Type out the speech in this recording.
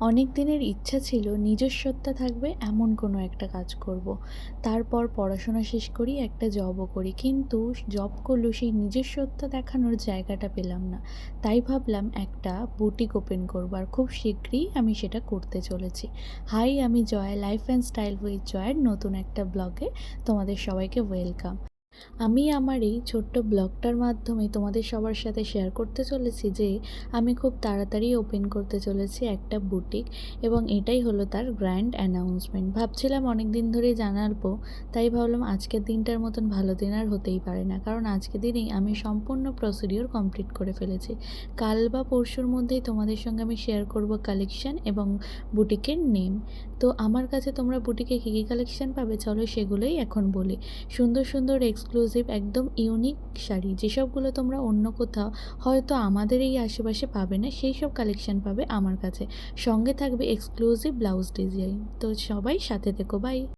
অনেক দিনের ইচ্ছা ছিল নিজস্বতা থাকবে এমন কোনো একটা কাজ করব। তারপর পড়াশোনা শেষ করি, একটা জবও করি। কিন্তু জব করলেও সেই নিজস্বতা দেখানোর জায়গাটা পেলাম না। তাই ভাবলাম একটা বুটিক ওপেন করব, আর খুব শীঘ্রই আমি সেটা করতে চলেছি। হাই, আমি Jaya, life and style with জয়ের নতুন একটা ব্লগে তোমাদের সবাইকে ওয়েলকাম। আমি আমার এই ছোট্ট ব্লগটার মাধ্যমে তোমাদের সবার সাথে শেয়ার করতে চলেছি যে আমি খুব তাড়াতাড়ি ওপেন করতে চলেছি একটা বুটিক, এবং এটাই হলো তার গ্র্যান্ড অ্যানাউন্সমেন্ট। ভাবছিলাম অনেক দিন ধরেই জানাবো, তাই ভাবলাম আজকের দিনটার মতন ভালো দিন আর হতেই পারে না, কারণ আজকের দিনেই আমি সম্পূর্ণ প্রসিডিওর কমপ্লিট করে ফেলেছি। কাল বা পরশুর মধ্যেই তোমাদের সঙ্গে আমি শেয়ার করব কালেকশন এবং বুটিকের নেম। তো আমার কাছে তোমরা বুটিকে কী কী কালেকশন পাবে, চলো সেগুলোই এখন বলি। সুন্দর সুন্দর এক্সক্লুসিভ একদম ইউনিক শাড়ি, যেসবগুলো তোমরা অন্য কোথাও হয়তো আমাদের এই আশেপাশে পাবে না, সেই সব কালেকশন পাবে আমার কাছে। সঙ্গে থাকবে এক্সক্লুসিভ ব্লাউজ ডিজাইন। তো সবাই সাথে থেকো, বাই।